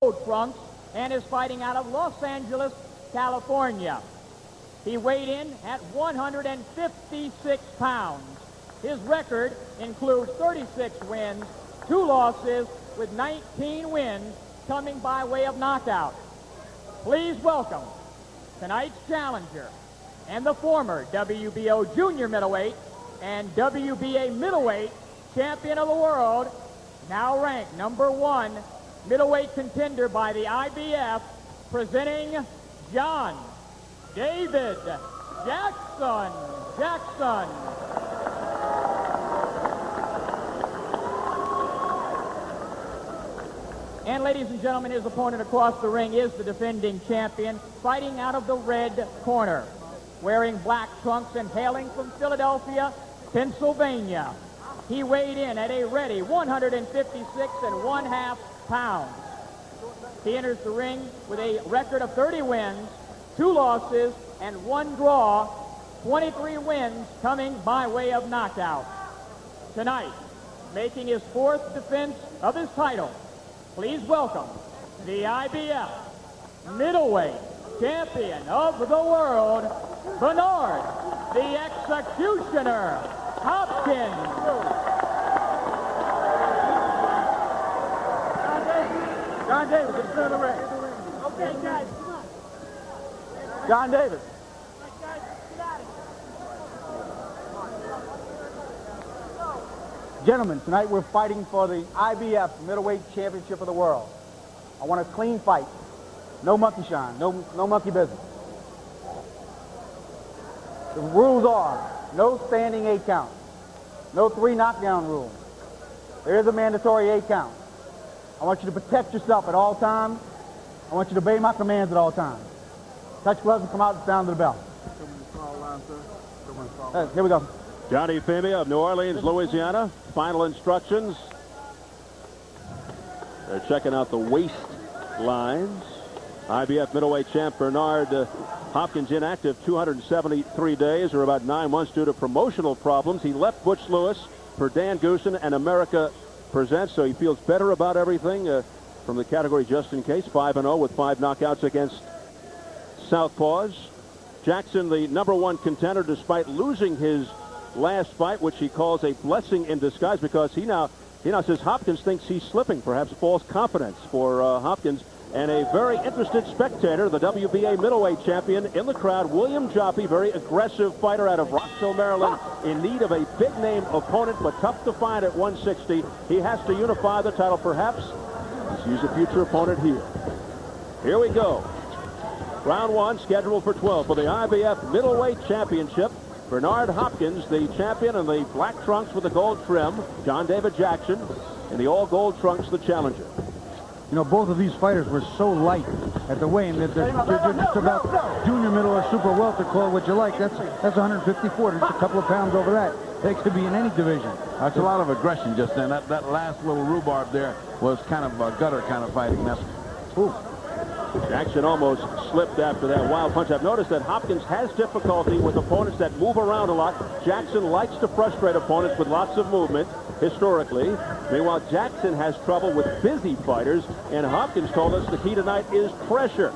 Gold Trunks and is fighting out of Los Angeles, California. He weighed in at 156 pounds. His record includes 36 wins, 2 losses, with 19 wins coming by way of knockout. Please welcome tonight's challenger and the former WBO junior middleweight and WBA middleweight champion of the world, now ranked #1 middleweight contender by the IBF, presenting John David Jackson. And ladies and gentlemen, his opponent across the ring is the defending champion, fighting out of the red corner, wearing black trunks and hailing from Philadelphia, Pennsylvania. He weighed in at a ready 156 1/2 pounds. He enters the ring with a record of 30 wins, 2 losses, and 1 draw, 23 wins coming by way of knockout. Tonight, making his 4th defense of his title, please welcome the IBF middleweight champion of the world, Bernard, the Executioner Hopkins. John David, get clear of the ring. Okay, guys, come on. John David. Guys, get out of here. Gentlemen, tonight we're fighting for the IBF middleweight championship of the world. I want a clean fight. No monkey shine, no monkey business. The rules are no standing 8 count, no 3 knockdown rule. There is a mandatory 8 count. I want you to protect yourself at all times. I want you to obey my commands at all times. Touch gloves and come out and sound the bell. Here we go. Johnny Femia of New Orleans, Louisiana. Final instructions. They're checking out the waist lines. IBF middleweight champ Bernard Hopkins inactive 273 days, or about 9 months, due to promotional problems. He left Butch Lewis for Dan Goosen and America Presents, so he feels better about everything from the category just in case. 5-0 with 5 knockouts against Southpaws. Jackson, the #1 contender, despite losing his last fight, which he calls a blessing in disguise, because he now says Hopkins thinks he's slipping, perhaps false confidence for Hopkins. And a very interested spectator, the WBA middleweight champion in the crowd, William Joppy, very aggressive fighter out of Rockville, Maryland, in need of a big-name opponent, but tough to find at 160. He has to unify the title, perhaps. He's a future opponent here. Here we go. Round 1, scheduled for 12 for the IBF middleweight championship. Bernard Hopkins, the champion, in the black trunks with the gold trim. John David Jackson in the all-gold trunks, the challenger. You know, both of these fighters were so light at the weigh-in that they're just about junior, middle, or super welter, call it what you like. That's 154. Just a couple of pounds over that. They could be in any division. That's a lot of aggression just then. That last little rhubarb there was kind of a gutter kind of fighting. Ooh. Jackson almost slipped after that wild punch. I've noticed that Hopkins has difficulty with opponents that move around a lot. Jackson likes to frustrate opponents with lots of movement, historically. Meanwhile, Jackson has trouble with busy fighters, and Hopkins told us the key tonight is pressure.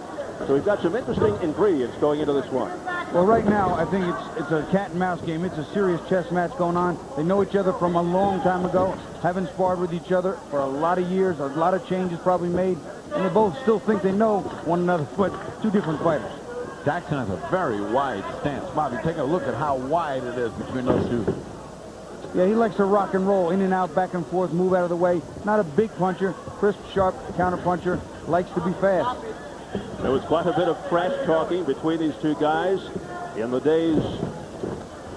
So we've got some interesting ingredients going into this one. Well, right now, I think it's a cat and mouse game. It's a serious chess match going on. They know each other from a long time ago, haven't sparred with each other for a lot of years, a lot of changes probably made, and they both still think they know one another, but 2 different fighters. Jackson has a very wide stance. Bobby, take a look at how wide it is between those two. Yeah, he likes to rock and roll, in and out, back and forth, move out of the way. Not a big puncher, crisp, sharp counter puncher, likes to be fast. There was quite a bit of trash talking between these two guys in the days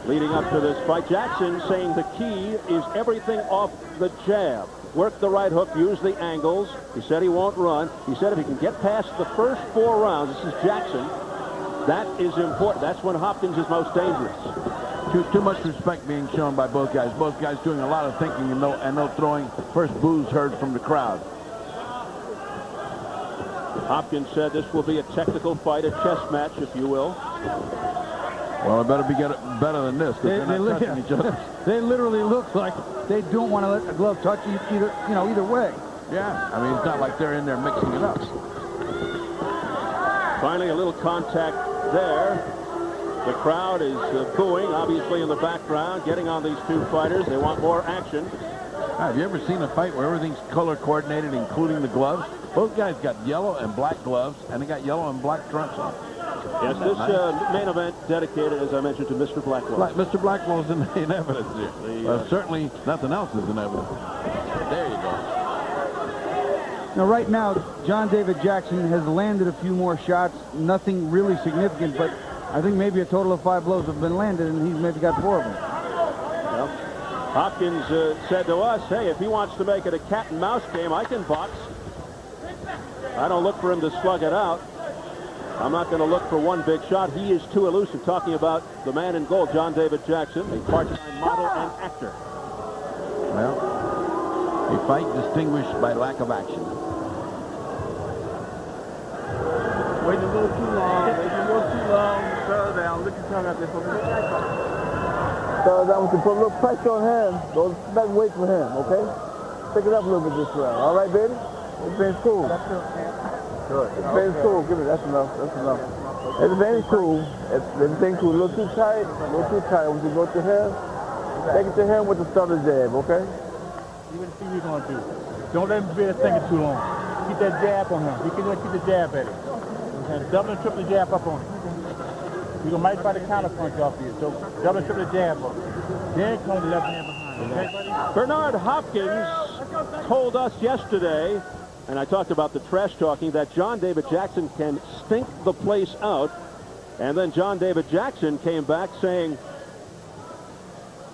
leading up to this fight. Jackson saying the key is everything off the jab. Work the right hook, use the angles. He said he won't run. He said if he can get past the first 4 rounds, this is Jackson, that is important. That's when Hopkins is most dangerous. Too much respect being shown by both guys. Both guys doing a lot of thinking and no throwing. First boos heard from the crowd. Hopkins said this will be a technical fight, a chess match, if you will. Well, it better be better than this, because they're not touching each other. They literally look like they don't want to let the glove touch either way. Yeah, I mean, it's not like they're in there mixing it up. Finally, a little contact there. The crowd is booing, obviously, in the background, getting on these two fighters. They want more action. Have you ever seen a fight where everything's color coordinated, including the gloves? Both guys got yellow and black gloves, and they got yellow and black trunks on. Yes, this main event dedicated, as I mentioned, to Mr. Blackwell. Mr. Blackwell's in evidence here. Certainly nothing else is in evidence. There you go. Now, right now, John David Jackson has landed a few more shots. Nothing really significant, but I think maybe a total of 5 blows have been landed, and he's maybe got 4 of them. Well, Hopkins said to us, hey, if he wants to make it a cat-and-mouse game, I can box. I don't look for him to slug it out. I'm not going to look for one big shot. He is too elusive. Talking about the man in gold, John David Jackson, a part-time model and actor. Well, a fight distinguished by lack of action. Waiting a little too long. Waiting a little too long. Settle down. Look your tongue out there for me. Settle down. We can put a little pressure on him. Don't expect weight from him, okay? Pick it up a little bit this round. All right, baby? Everything's cool. That's good. Good. Everything's cool. Give it. That's enough. That's enough. Everything's cool. Everything's cool. A little too tight. A little too tight. When you go to him, take it to him with the starter jab, okay? See what he's going to do. Don't let him be a thinking too long. Keep that jab on him. He can just keep the jab at it. And double and triple the jab up on him. He might try to counter punch off you. So double and triple the jab up. Then come the left hand behind. Okay, buddy? Bernard Hopkins told us yesterday, and I talked about the trash talking, that John David Jackson can stink the place out. And then John David Jackson came back saying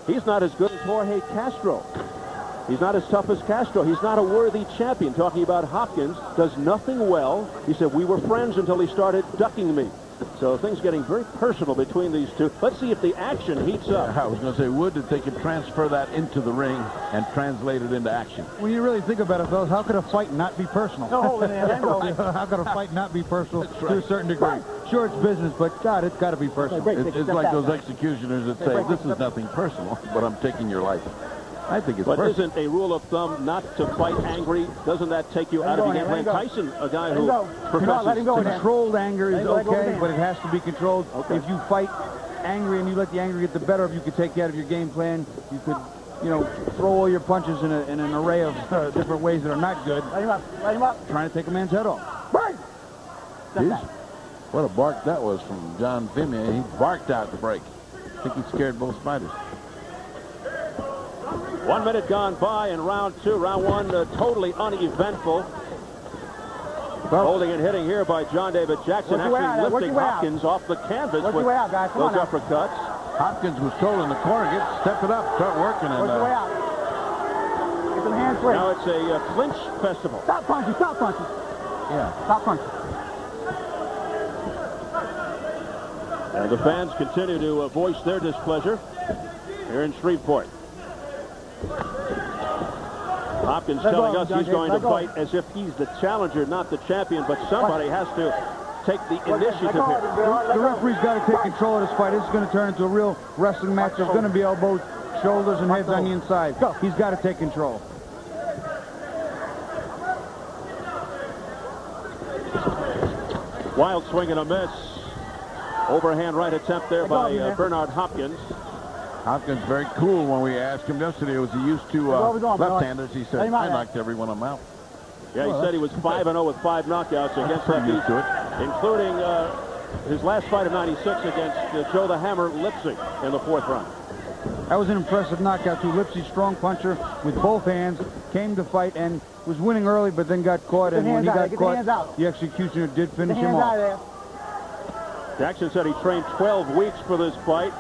he's not as good as Jorge Castro. He's not as tough as Castro. He's not a worthy champion. Talking about Hopkins, does nothing well. He said, we were friends until he started ducking me. So things getting very personal between these two. Let's see if the action heats up. I was going to say, would that they could transfer that into the ring and translate it into action. When you really think about it, fellas, how could a fight not be personal? No holding in. How could a fight not be personal to a certain degree? Sure, it's business, but God, it's got to be personal. It's like those executioners that say, this is nothing personal, but I'm taking your life. I think it's But personal. isn't a rule of thumb not to fight angry? Doesn't that take you out of the game plan? Tyson, a guy who professes controlled anger is okay, but it has to be controlled. Okay. If you fight angry and you let the anger get the better of you, could take you out of your game plan. You could, you know, throw all your punches in an array of different ways that are not good. Light him up. Light him up. Trying to take a man's head off. Jeez, what a bark that was from John Fimian. He barked out the break. I think he scared both fighters. 1 minute gone by in round 2. Round 1 totally uneventful. Holding and hitting here by John David Jackson, actually lifting Hopkins off the canvas with those uppercuts. Hopkins was told in the corner, step it up, start working. Work your way out. Get some hands free. Now it's a clinch festival. Stop punching, stop punching. Yeah. Stop punching. And the fans continue to voice their displeasure here in Shreveport. Hopkins telling us he's going to fight as if he's the challenger, not the champion, but somebody has to take the initiative here. The referee's got to take control of this fight. This is going to turn into a real wrestling match. There's going to be elbows, shoulders, and heads on the inside. He's got to take control. Wild swing and a miss. Overhand right attempt there by Bernard Hopkins. Hopkins very cool when we asked him yesterday. Was he used to left-handers? He said, I knocked every one of them out. Yeah, he said he was 5-0 with 5 knockouts against lefties, including his last fight of '96 against Joe the Hammer Lipsy in the 4th round. That was an impressive knockout, too. Lipsy, strong puncher with both hands, came to fight and was winning early, but then got caught. And when he got caught, the executioner did finish him off. Jackson said he trained 12 weeks for this fight.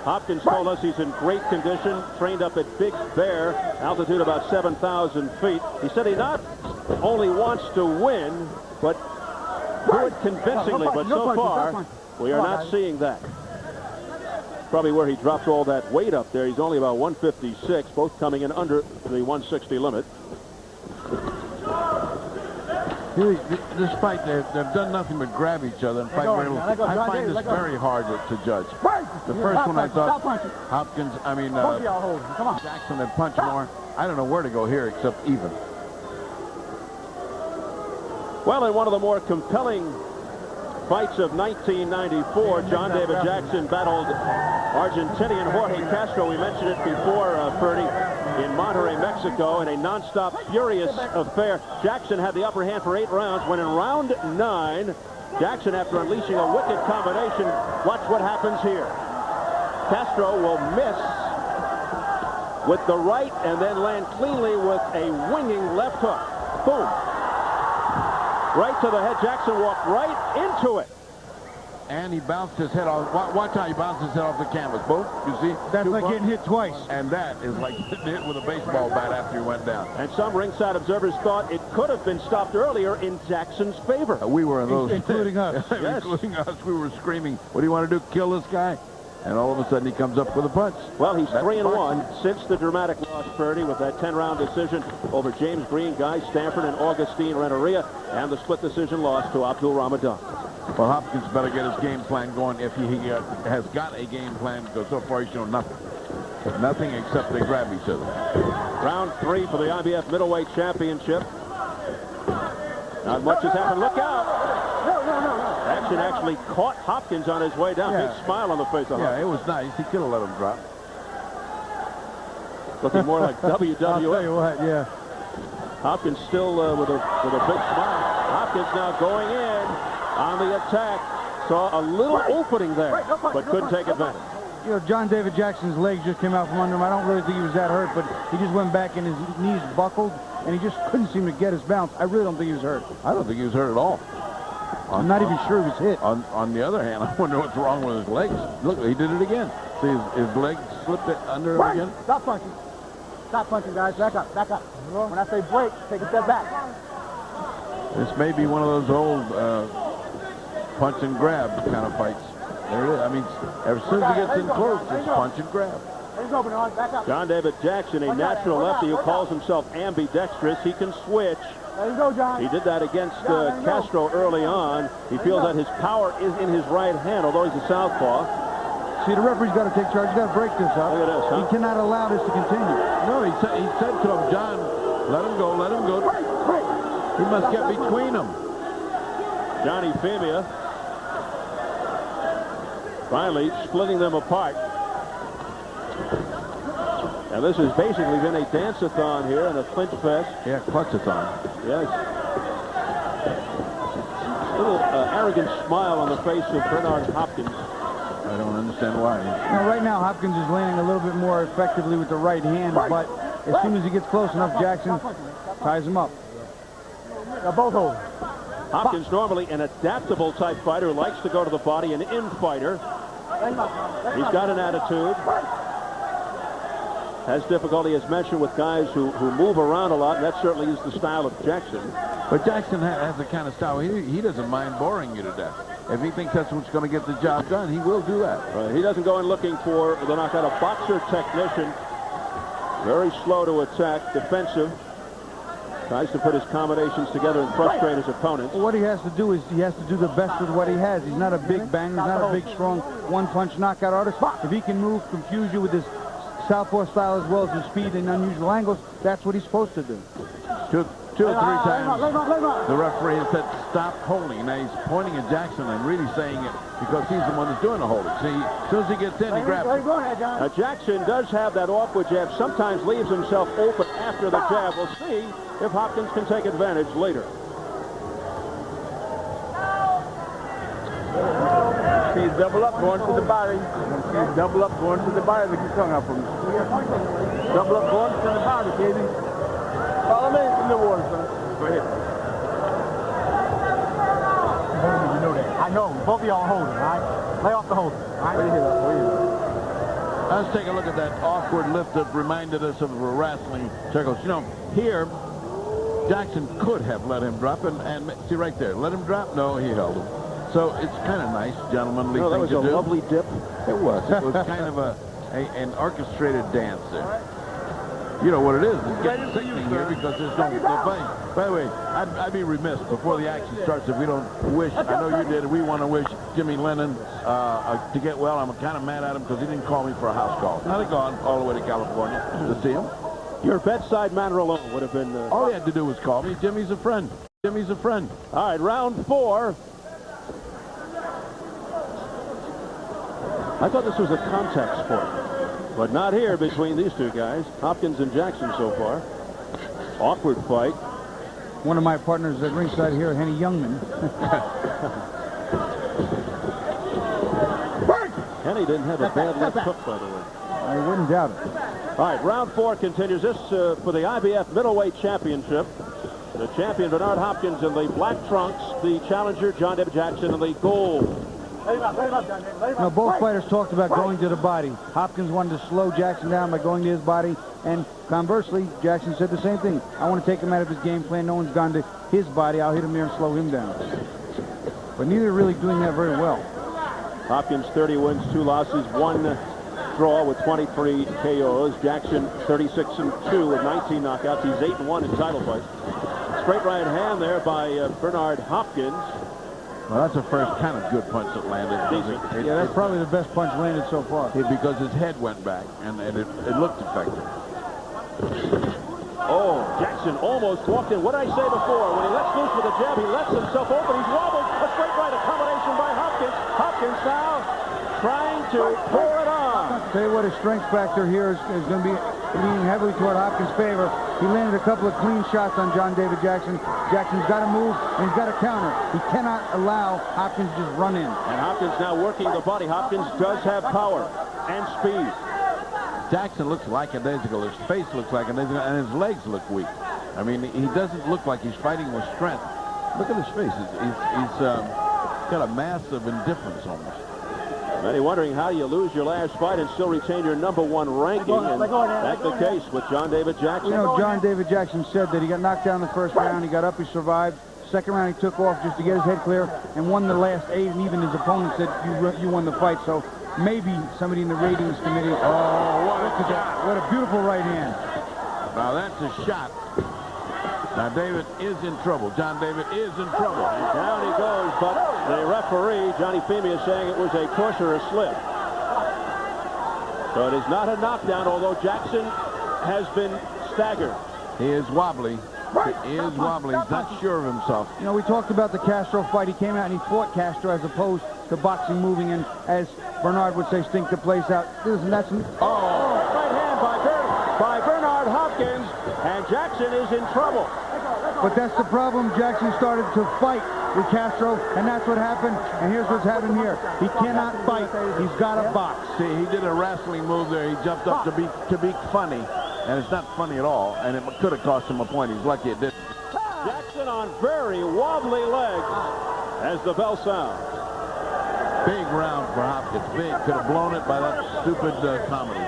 Hopkins told us he's in great condition, trained up at Big Bear, altitude about 7,000 feet. He said he not only wants to win, but do it convincingly. But so far, we are not seeing that. Probably where he dropped all that weight up there. He's only about 156, both coming in under the 160 limit. This fight, they've done nothing but grab each other and fight very well. I find this very hard to judge. The first one I thought Hopkins, Jackson had punched more. I don't know where to go here except even. Well, in one of the more compelling fights of 1994, John David Jackson battled Argentinian Jorge Castro. We mentioned it before, Ferdy, in Monterrey, Mexico, in a nonstop, furious affair. Jackson had the upper hand for 8 rounds. When in round 9, Jackson, after unleashing a wicked combination, watch what happens here. Castro will miss with the right and then land cleanly with a winging left hook. Boom. Right to the head. Jackson walked right into it. And he bounced his head off. Watch how he bounced his head off the canvas. Both, you see? That's like getting hit twice. And that is like getting hit with a baseball bat after he went down. And some ringside observers thought it could have been stopped earlier in Jackson's favor. We were in those. Including us. Yes. Including us. We were screaming, what do you want to do, kill this guy? And all of a sudden he comes up with a punch. Well, he's 3-1 since the dramatic loss, Ferdy, with that 10-round decision over James Green, Guy Stanford, and Augustine Renteria, and the split decision loss to Abdul Ramadan. Well, Hopkins better get his game plan going if he has got a game plan, because so far he's shown nothing. Nothing except they grab each other. Round 3 for the IBF Middleweight Championship. Not much has happened. Look out! Jackson actually caught Hopkins on his way down. Yeah. Big smile on the face of Hopkins. Yeah, it was nice. He could have let him drop. Looking more like WWF. I'll tell you what, yeah. Hopkins still with a big smile. Hopkins now going in on the attack. Saw a little opening there, but couldn't take advantage. You know, John David Jackson's legs just came out from under him. I don't really think he was that hurt, but he just went back and his knees buckled, and he just couldn't seem to get his bounce. I really don't think he was hurt. I don't think he was hurt at all. I'm not even sure he was hit. On the other hand, I wonder what's wrong with his legs. Look, he did it again. See, his leg slipped it under him again. Stop punching. Stop punching, guys. Back up, back up. When I say break, take a step back. This may be one of those old punch and grab kind of fights. There it is. I mean, ever since he gets in close, it's punch and grab. Back up. John David Jackson, a natural lefty who calls himself ambidextrous. He can switch. There you go, John. He did that against Castro early on. He feels that his power is in his right hand, although he's a southpaw. See, the referee's got to take charge. He's got to break this up. Look at this, huh? He cannot allow this to continue. No, he said to him, John, let him go, let him go. He must get between them. Johnny Femia finally splitting them apart. Now this has basically been a dance-a-thon here and a clinch fest. Yeah, clutch-a-thon. Yes. Little arrogant smile on the face of Bernard Hopkins. I don't understand why. Now, right now, Hopkins is landing a little bit more effectively with the right hand, but as soon as he gets close enough, Jackson ties him up. Both holding. Hopkins, normally an adaptable type fighter who likes to go to the body, an in-fighter. He's got an attitude. Has difficulty, as mentioned, with guys who move around a lot, and that certainly is the style of Jackson. But Jackson has the kind of style, he doesn't mind boring you to death. If he thinks that's what's going to get the job done, he will do that. Right. He doesn't go in looking for the knockout. A boxer technician, very slow to attack, defensive. Tries to put his combinations together and frustrate his opponents. What he has to do is he has to do the best with what he has. He's not a big banger. He's not a big, strong one-punch knockout artist. If he can move, confuse you with his southpaw style as well as his speed and unusual angles, that's what he's supposed to do. Two or three times, the referee has said, stop holding. Now he's pointing at Jackson and really saying it because he's the one that's doing the holding. See, as soon as he gets in, he grabs it. Now, Jackson does have that awkward jab, sometimes leaves himself open after the jab. We'll see if Hopkins can take advantage later. He's double up, going to the body. He's double up, going to the body. Look, he's coming up from me. Double up, going to the body, baby. Follow me in the water, son. Go ahead. You know that. I know. Both of y'all holding, all right? Lay off the holder. All right? Let's take a look at that awkward lift that reminded us of a wrestling circles. You know, here, Jackson could have let him drop, and see right there, let him drop? No, he held him. So it's kind of nice, gentlemanly thing to do. That was a lovely dip. It was. It was kind of an orchestrated dance there. You know what it is. It's getting sickening here because there's no fight. By the way, I'd be remiss before the action starts if we don't wish. I know you did. We want to wish Jimmy Lennon to get well. I'm kind of mad at him because he didn't call me for a house call. Now they're gone all the way to California to see him. Your bedside manner alone would have been... all he had to do was call me. Jimmy's a friend. Jimmy's a friend. All right, round 4. I thought this was a contact sport, but not here between these two guys, Hopkins and Jackson so far. Awkward fight. One of my partners at ringside here, Henny Youngman. Henny didn't have a bad left hook, by the way. I wouldn't doubt it. All right, round 4 continues. This for the IBF Middleweight Championship. The champion, Bernard Hopkins, in the black trunks. The challenger, John David Jackson, in the gold. Now, both fighters talked about going to the body. Hopkins wanted to slow Jackson down by going to his body, and conversely, Jackson said the same thing. I want to take him out of his game plan. No one's gone to his body. I'll hit him there and slow him down. But neither are really doing that very well. Hopkins 30 wins, 2 losses, 1 draw with 23 KOs. Jackson 36-2 with 19 knockouts. He's 8-1 in title fights. Straight right hand there by Bernard Hopkins. Well, that's the first kind of good punch that landed. Yeah, that's probably the best punch landed so far. Because his head went back, and it looked effective. Oh, Jackson almost walked in. What did I say before? When he lets loose with a jab, he lets himself open. He's wobbled. A straight right, a combination by Hopkins. Hopkins now trying to pour it on. Tell you what, his strength factor here is going to be leaning heavily toward Hopkins' favor. He landed a couple of clean shots on John David Jackson. Jackson's got to move, and he's got to counter. He cannot allow Hopkins to just run in. And Hopkins now working the body. Hopkins does have power and speed. Jackson looks lackadaisical. His face looks lackadaisical, and his legs look weak. I mean, he doesn't look like he's fighting with strength. Look at his face. He's got a mass of indifference almost. Many wondering how you lose your last fight and still retain your #1 ranking, and that's the case with John David Jackson. You know, John David Jackson said that he got knocked down the first round, he got up, he survived. Second round, he took off just to get his head clear and won the last 8, and even his opponent said you won the fight. So maybe somebody in the ratings committee. Oh, what a shot. What a beautiful right hand. Now that's a shot. Now David is in trouble. John David is in trouble. And down he goes, but the referee, Johnny Feeney, is saying it was a push or a slip. So it is not a knockdown, although Jackson has been staggered. He is wobbly. He is wobbly. He's not sure of himself. You know, we talked about the Castro fight. He came out and he fought Castro as opposed to boxing, moving, and as Bernard would say, stink the place out. That's right hand by Bernard Hopkins, and Jackson is in trouble. But that's the problem. Jackson started to fight with Castro, and that's what happened. And here's what's happened here. He cannot fight. He's got to box. See, he did a wrestling move there. He jumped up to be funny, and it's not funny at all. And it could have cost him a point. He's lucky it didn't. Jackson on very wobbly legs as the bell sounds. Big round for Hopkins. Big. Could have blown it by that stupid comedy.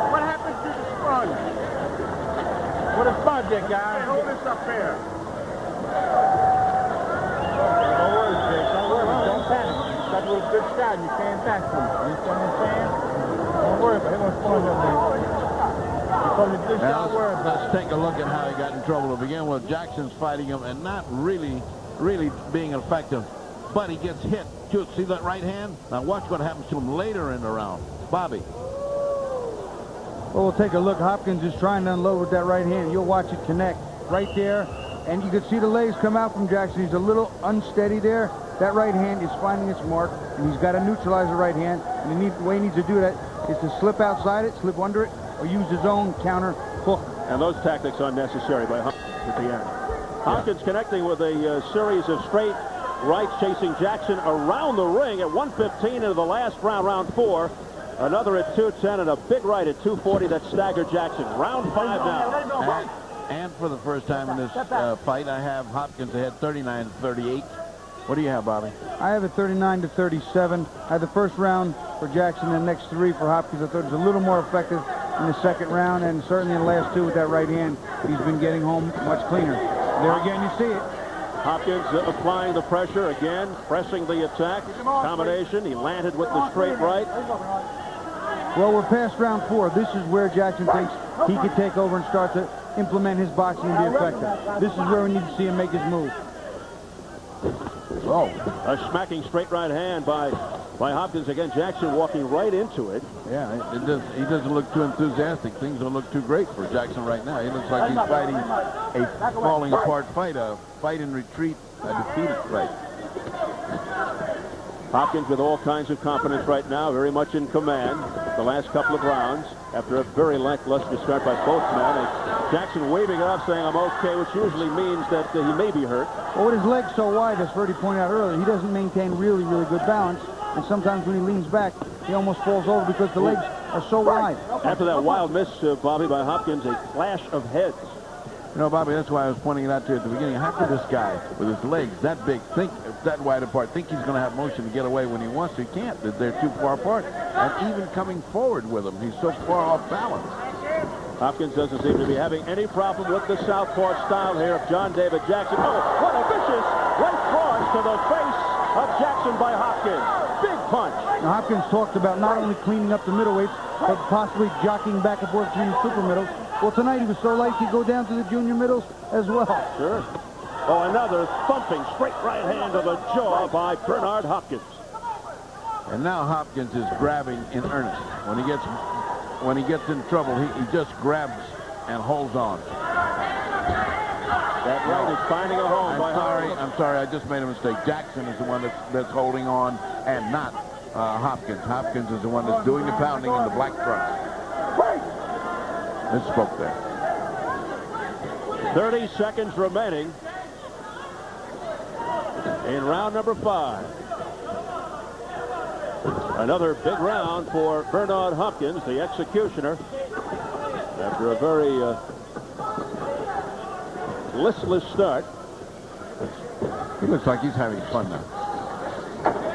What happened to the sponge? What a subject, guys. Hold this up here. Don't worry, Jake. Don't worry. Don't panic. You got a little good shot. You can't back from it. You understand what I'm saying? Don't worry about it. They're going to sponge up there. Now let's take a look at how he got in trouble to begin with. Jackson's fighting him and not really being effective. But he gets hit. See that right hand? Now watch what happens to him later in the round. Bobby. Well, we'll take a look. Hopkins is trying to unload with that right hand. You'll watch it connect right there. And you can see the legs come out from Jackson. He's a little unsteady there. That right hand is finding its mark, and he's got to neutralize the right hand. And the way he needs to do that is to slip outside it, slip under it, or use his own counter hook. And those tactics are necessary by Hopkins at the end. Hopkins connecting with a series of straight rights, chasing Jackson around the ring at 1:15 into the last round, round 4. Another at 2:10 and a big right at 2:40 that staggered Jackson. Round 5 now. And for the first time in this fight, I have Hopkins ahead 39-38. What do you have, Bobby? I have it 39-37. I had the first round for Jackson and the next 3 for Hopkins. I thought it was a little more effective in the second round, and certainly in the last 2 with that right hand, he's been getting home much cleaner. There again, you see it. Hopkins applying the pressure again, pressing the attack. Combination. He landed with the straight right. Well, we're past round 4. This is where Jackson thinks he could take over and start to implement his boxing and be effective. This is where we need to see him make his move. Oh. A smacking straight right hand by Hopkins. Again, Jackson walking right into it. Yeah, he doesn't look too enthusiastic. Things don't look too great for Jackson right now. He looks like he's fighting a falling apart fight, a fight in retreat, a defeated fight. Hopkins with all kinds of confidence right now, very much in command the last couple of rounds after a very lackluster start by both men. And Jackson waving it off saying, I'm okay, which usually means that he may be hurt. Well, with his legs so wide, as Freddie pointed out earlier, he doesn't maintain really good balance. And sometimes when he leans back, he almost falls over because the legs are so wide. After that wild miss, Bobby, by Hopkins, a clash of heads. You know, Bobby, that's why I was pointing it out to you at the beginning. How could this guy, with his legs that big, that wide apart, think he's going to have motion to get away when he wants to? He can't. They're too far apart. And even coming forward with him, he's so far off balance. Hopkins doesn't seem to be having any problem with the southpaw style here of John David Jackson. Oh, what a vicious right cross to the face of Jackson by Hopkins. Big punch. Now, Hopkins talked about not only cleaning up the middleweights, but possibly jockeying back and forth between the super middles. Well, tonight he was so light he could go down to the junior middles as well. Sure. Oh, another thumping straight right hand to the jaw by Bernard Hopkins. And now Hopkins is grabbing in earnest. When he gets in trouble, he just grabs and holds on. That right is finding a home by Hopkins. I'm sorry, I just made a mistake. Jackson is the one that's holding on, and not Hopkins. Hopkins is the one that's doing the pounding in the black trunks. Misspoke there. 30 seconds remaining in round number 5. Another big round for Bernard Hopkins, the executioner, after a very listless start. He looks like he's having fun now.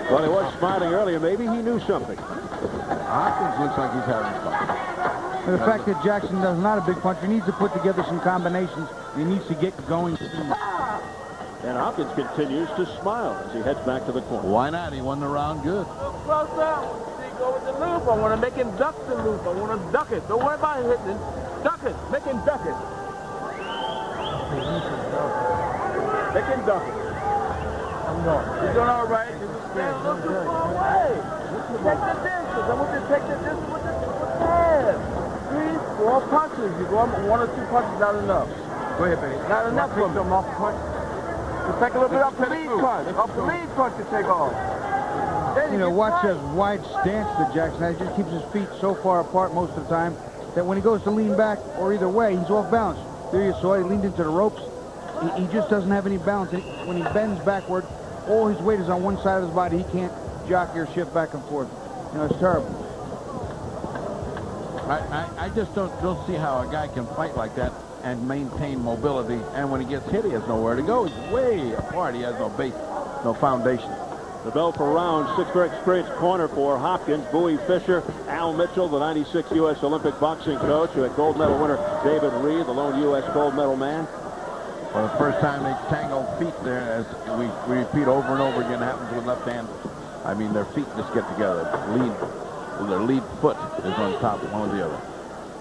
Well, he was smiling earlier. Maybe he knew something. Hopkins looks like he's having fun. And the fact that Jackson is not a big puncher, he needs to put together some combinations. He needs to get going. And Hopkins continues to smile as he heads back to the corner. Why not? He won the round good. Closer. See, go with the loop. I want to make him duck the loop. I want to duck it. Don't worry about hitting it. Duck it. Make him duck it. Make him duck it. You're doing all right. You're just stand a little too far away. Take the distance. I want you to take the distance with the hand. 3, 4 punches. You go up 1 or 2 punches, not enough. Go ahead, baby. Not enough for him off the punch. Just take a little bit off the lead punch. Off the lead punch to take off. You know, watch that wide stance that Jackson has. He just keeps his feet so far apart most of the time that when he goes to lean back or either way, he's off balance. There you saw he leaned into the ropes. He just doesn't have any balance. And when he bends backward, all his weight is on one side of his body. He can't jockey or shift back and forth. You know, it's terrible. I just don't see how a guy can fight like that and maintain mobility, and when he gets hit, he has nowhere to go. He's way apart. He has no base, no foundation. The bell for round 6, very experienced corner for Hopkins. Bowie Fisher, Al Mitchell, the 96 U.S. Olympic boxing coach, who had gold medal winner David Reed, the lone U.S. gold medal man. For the first time they tangle feet there, as we repeat over and over again, happens with left hand. I mean, their feet just get together. Their lead foot is on top of one or the other.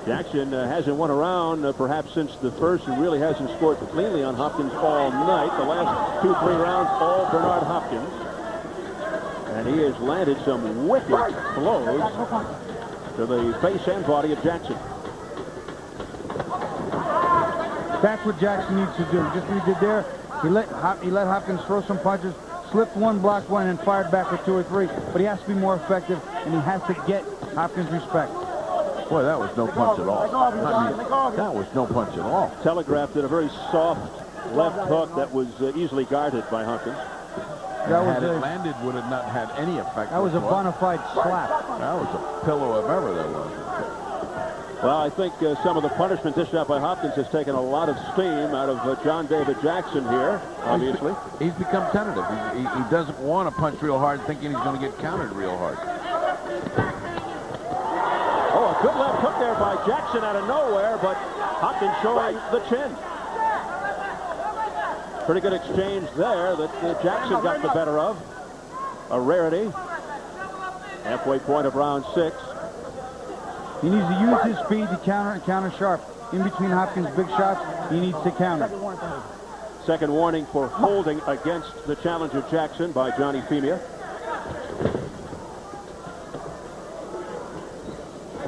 Jackson hasn't won a round perhaps since the first, and really hasn't scored cleanly on Hopkins all night. The last 2-3 rounds, all Bernard Hopkins. And he has landed some wicked blows to the face and body of Jackson. That's what Jackson needs to do. Just what he did there, he let Hopkins throw some punches, slipped one, blocked one, and fired back with 2 or 3. But he has to be more effective, and he has to get Hopkins' respect. Boy, that was no punch at all. I mean, that was no punch at all. Telegraphed at a very soft left hook that was easily guarded by Hopkins. Had it landed, would have not had any effect. That was a bona fide slap. That was a pillow if ever there was. Well, I think some of the punishment dished out by Hopkins has taken a lot of steam out of John David Jackson here, obviously. He's become tentative. He doesn't want to punch real hard, thinking he's going to get countered real hard. Oh, a good left hook there by Jackson out of nowhere, but Hopkins showing the chin. Pretty good exchange there that Jackson got the better of. A rarity. Halfway point of round 6. He needs to use his speed to counter and counter sharp. In between Hopkins' big shots, he needs to counter. Second warning for holding against the challenger Jackson by Johnny Femia.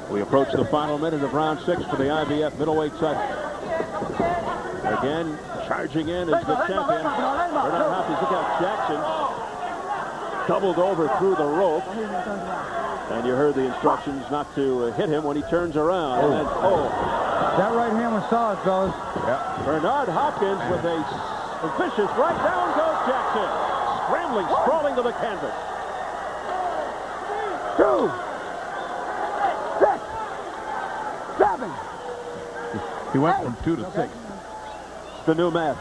We approach the final minute of round 6 for the IBF middleweight title. Again, charging in is the champion. Bernard Hopkins. Look out, Jackson doubled over through the rope. And you heard the instructions not to hit him when he turns around. And then, that right hand was solid, fellas. Yeah. Bernard Hopkins with a vicious right. Down goes Jackson. Scrambling, sprawling to the canvas. 2, 6, 7. He went from 2 to 6. The new math.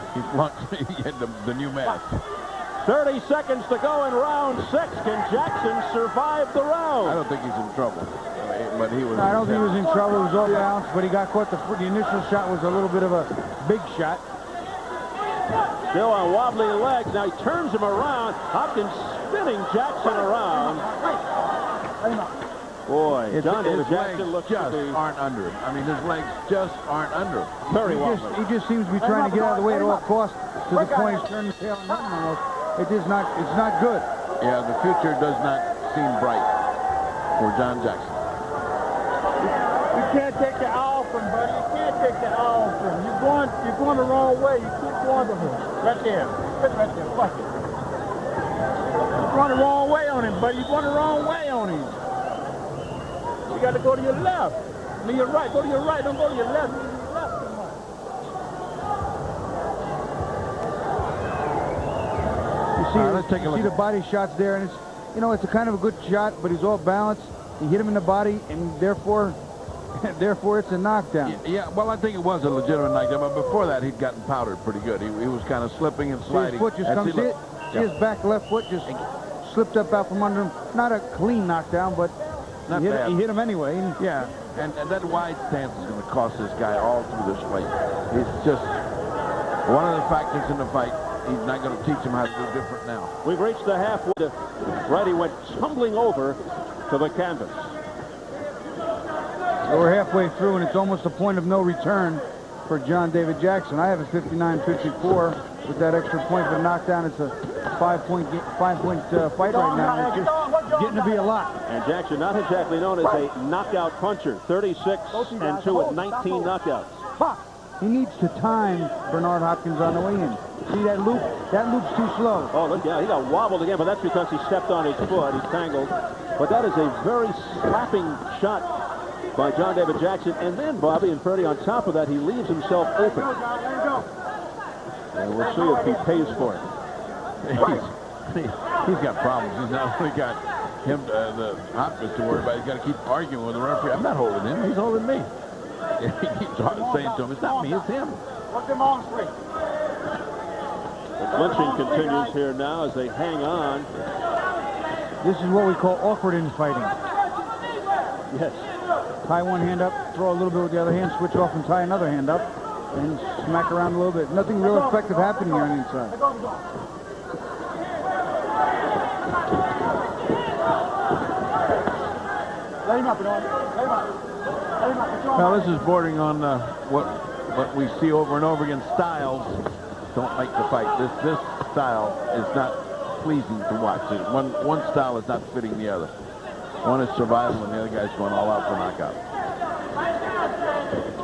He had the new math. 30 seconds to go in round 6. Can Jackson survive the round? I don't think he's in trouble. But he was. I don't think he was in trouble. He was off balance, but he got caught. The initial shot was a little bit of a big shot. Still on wobbly legs. Now he turns him around. Hopkins spinning Jackson around. Boy, John David Jackson looks just aren't under him. I mean, his legs just aren't under him. Very well. He just seems to be trying to get out of the way at all costs to the point he's turning the tail and running almost. It's not good. Yeah, the future does not seem bright for John Jackson. You can't take the off from him, buddy. You can't take the off from him. You're going the wrong way. You keep going from him. Right there. Right there. Fuck it. You're going the wrong way on him, buddy. You're going the wrong way on him. You got to go to your left. I mean, your right. Go to your right. Don't go to your left. Go to your left too much. You see the body shots there, and it's a kind of a good shot, but he's off balance. He hit him in the body, and therefore it's a knockdown. Yeah, well, I think it was a legitimate knockdown, but before that, he'd gotten powdered pretty good. He was kind of slipping and sliding. His foot just comes in. His back left foot just slipped up out from under him. Not a clean knockdown, but he hit him anyway. Yeah, and that wide stance is going to cost this guy all through this fight. He's just one of the factors in the fight. He's not going to teach him how to do different now. We've reached the halfway. Right, he went tumbling over to the canvas. So we're halfway through, and it's almost a point of no return for John David Jackson. I have a 59-54 with that extra point for knockdown. It's a five-point fight right now. It's just getting to be a lot. And Jackson, not exactly known as a knockout puncher. 36-2 with 19 knockouts. He needs to time Bernard Hopkins on the way in. See that loop? That loop's too slow. Oh, look, yeah, he got wobbled again, but that's because he stepped on his foot. He's tangled. But that is a very slapping shot by John David Jackson. And then, Bobby and Freddie, on top of that, he leaves himself open. And we'll see if he pays for it. He's got problems. He's not only got him, the Hopkins to worry about. He's got to keep arguing with the referee. I'm not holding him. He's holding me. He keeps saying to him, it's not me, it's him. What's them on straight? The clinching continues here now as they hang on. This is what we call awkward in fighting. Yes. Tie one hand up, throw a little bit with the other hand, switch off and tie another hand up, and smack around a little bit. Nothing real effective happening here on the inside. Let him up, Let him up. Now, this is bordering on what we see over and over again. Styles don't make the fight. This style is not pleasing to watch. One style is not fitting the other. One is survival, and the other guy's going all out for knockout.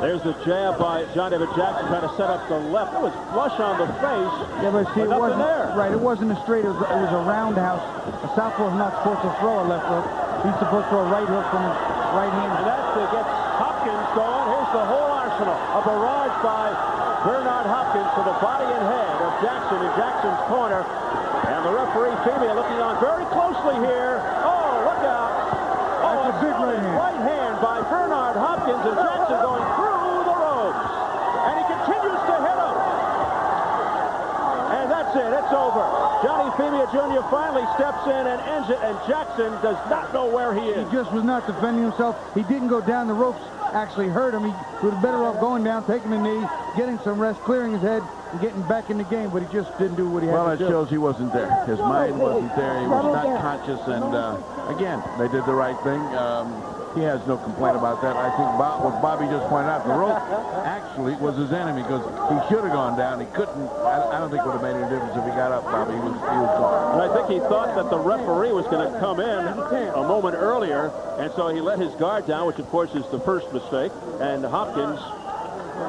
There's the jab by John David Jackson trying to set up the left. It was flush on the face. Yeah, but see, it wasn't there. Right. It wasn't a straight. It was a roundhouse. A southpaw is not supposed to throw a left hook. He's supposed to throw a right hook from his right hand. And that gets Hopkins going. Here's the whole arsenal. A barrage by Bernard Hopkins to the body and head of Jackson in Jackson's corner. And the referee, Femia, looking on very closely here. Oh, look out. Oh, that's a big right hand. Right hand by Bernard Hopkins, and Jackson going through the ropes. And he continues to hit him. And that's it. It's over. Johnny Femia Jr. finally steps in and ends it, and Jackson does not know where he is. He just was not defending himself. He didn't go down the ropes, actually hurt him. He was better off going down, taking a knee, getting some rest, clearing his head, and getting back in the game, but he just didn't do what he had to do. Well, it shows he wasn't there. His mind wasn't there. He was not conscious, and again, they did the right thing. He has no complaint about that. I think what Bobby just pointed out, the rope actually was his enemy because he should have gone down. He couldn't. I don't think it would have made any difference if he got up, Bobby. He was gone. And I think he thought that the referee was going to come in a moment earlier, and so he let his guard down, which, of course, is the first mistake, and Hopkins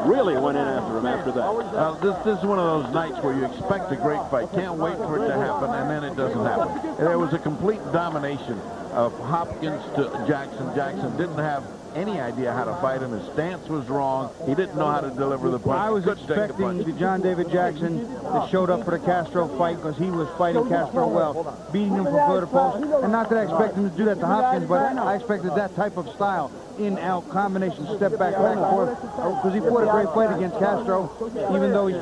really went in after him after that. This is one of those nights where you expect a great fight. Can't wait for it to happen, and then it doesn't happen. And there was a complete domination of Hopkins to Jackson. Jackson didn't have any idea how to fight him. His stance was wrong. He didn't know how to deliver the punch. I was expecting the John David Jackson that showed up for the Castro fight because he was fighting Castro well, beating him from foot to post. And not that I expect him to do that to Hopkins, but I expected that type of style. In-out combination, step back and forth, because he fought a great fight against Castro, even though he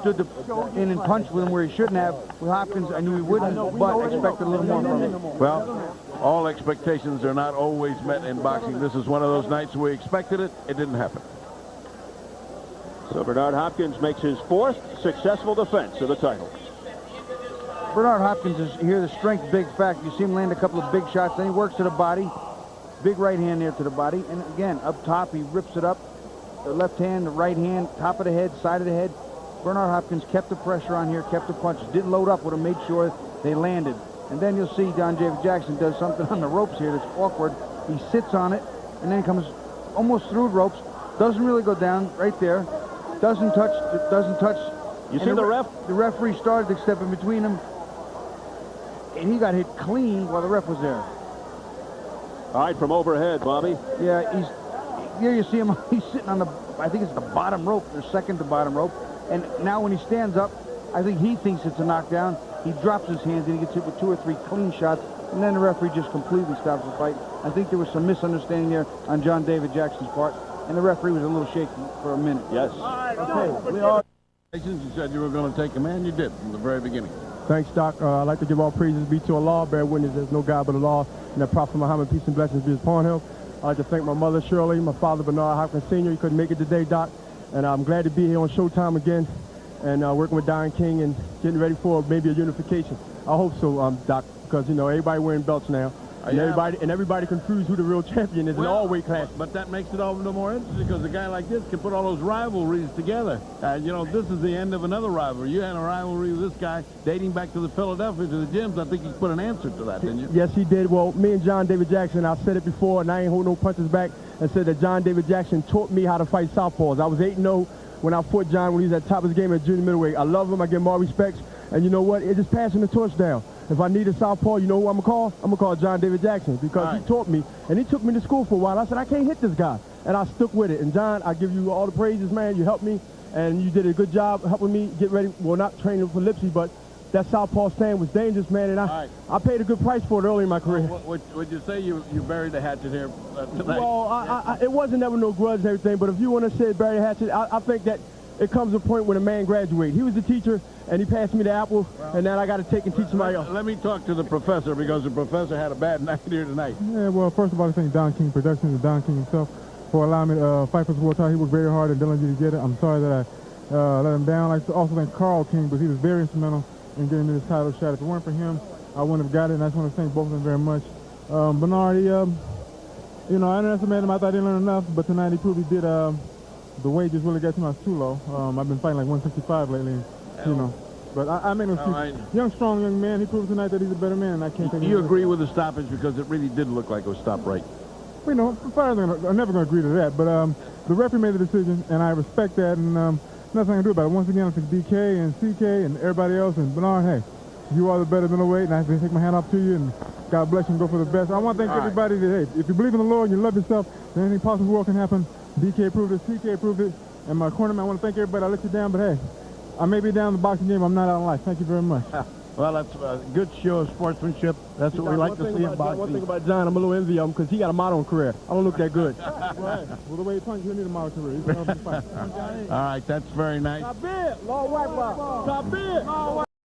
stood in and punched with him where he shouldn't have. With Hopkins, I knew he wouldn't, but expected a little more from him. Well, all expectations are not always met in boxing. This is one of those nights we expected it. It didn't happen. So Bernard Hopkins makes his fourth successful defense of the title. Bernard Hopkins is here, the strength, big fact. You see him land a couple of big shots, then he works to the body. Big right hand there to the body, and again, up top, he rips it up. The left hand, the right hand, top of the head, side of the head. Bernard Hopkins kept the pressure on here, kept the punches, didn't load up with them, made sure they landed. And then you'll see John David Jackson does something on the ropes here that's awkward. He sits on it, and then comes almost through ropes, doesn't really go down, right there. Doesn't touch. You see the ref? The referee started to step in between them, and he got hit clean while the ref was there. All right, from overhead, Bobby. Yeah, here you see him, he's sitting on the, I think it's the bottom rope, the second to bottom rope. And now when he stands up, I think he thinks it's a knockdown. He drops his hands and he gets hit with 2 or 3 clean shots. And then the referee just completely stops the fight. I think there was some misunderstanding there on John David Jackson's part. And the referee was a little shaky for a minute. Yes. Okay, we all... You said you were going to take him, and you did from the very beginning. Thanks, Doc. I'd like to give all praises be to Allah, bear witness there's no God but Allah, and that Prophet Muhammad, peace and blessings be upon him. I'd like to thank my mother, Shirley, my father, Bernard Hopkins Sr. He couldn't make it today, Doc, and I'm glad to be here on Showtime again and working with Don King and getting ready for maybe a unification. I hope so, Doc, because, you know, everybody wearing belts now. And everybody confused who the real champion is in all weight classes. But that makes it all the more interesting because a guy like this can put all those rivalries together. You know, this is the end of another rivalry. You had a rivalry with this guy dating back to the Philadelphia, to the gyms. I think he put an answer to that, didn't you? Yes, he did. Well, me and John David Jackson, I said it before, and I ain't hold no punches back, and said that John David Jackson taught me how to fight southpaws. I was 8-0 when I fought John when he was at the top of his game at junior middleweight. I love him. I give him all respects. And you know what? It's just passing the torch down. If I need a southpaw, you know who I'm going to call? I'm going to call John David Jackson because he taught me. And he took me to school for a while. I said, I can't hit this guy. And I stuck with it. And, John, I give you all the praises, man. You helped me. And you did a good job helping me get ready. Well, not training for Lipsy, but that southpaw stand was dangerous, man. And I paid a good price for it early in my career. Would you say you buried the hatchet here tonight? Well, it wasn't ever no grudge and everything. But if you want to say bury the hatchet, I think that it comes a point when a man graduates. He was a teacher, and he passed me the apple, and then I got to take and teach somebody else. Let me talk to the professor, because the professor had a bad night here tonight. Yeah, well, first of all, I thank Don King Productions and Don King himself for allowing me to fight for the world title. He worked very hard and diligently to get it. I'm sorry that I let him down. I'd like to also thank Carl King, because he was very instrumental in getting me this title shot. If it weren't for him, I wouldn't have got it, and I just want to thank both of them very much. Bernard, you know, I underestimated him. I thought I didn't learn enough, but tonight he proved he did. The weight just really got to me too low. I've been fighting like 165 lately, you know. But I made no excuse. Young, strong young man. He proved tonight that he's a better man, and I can't take it. You agree with the stoppage because it really did look like it was stopped right? You know, fighters are never going to agree to that. But the referee made the decision, and I respect that, and nothing I can do about it. Once again, I think DK and CK and everybody else, and Bernard, hey, you are the better middleweight, and I can take my hand off to you, and God bless you and go for the best. I want to thank everybody that, hey, if you believe in the Lord and you love yourself, then anything possible in the world can happen. DK proved it, CK proved it, and my cornerman, I want to thank everybody. I let you down, but hey, I may be down in the boxing game. I'm not out in life. Thank you very much. Well, that's a good show of sportsmanship. That's what we like to see in boxing. One thing about John, I'm a little envy of him because he got a modeling career. I don't look that good. Well, the way he punches, he'll need a modeling career. All right, that's very nice. Stop it! Long white ball. Stop it!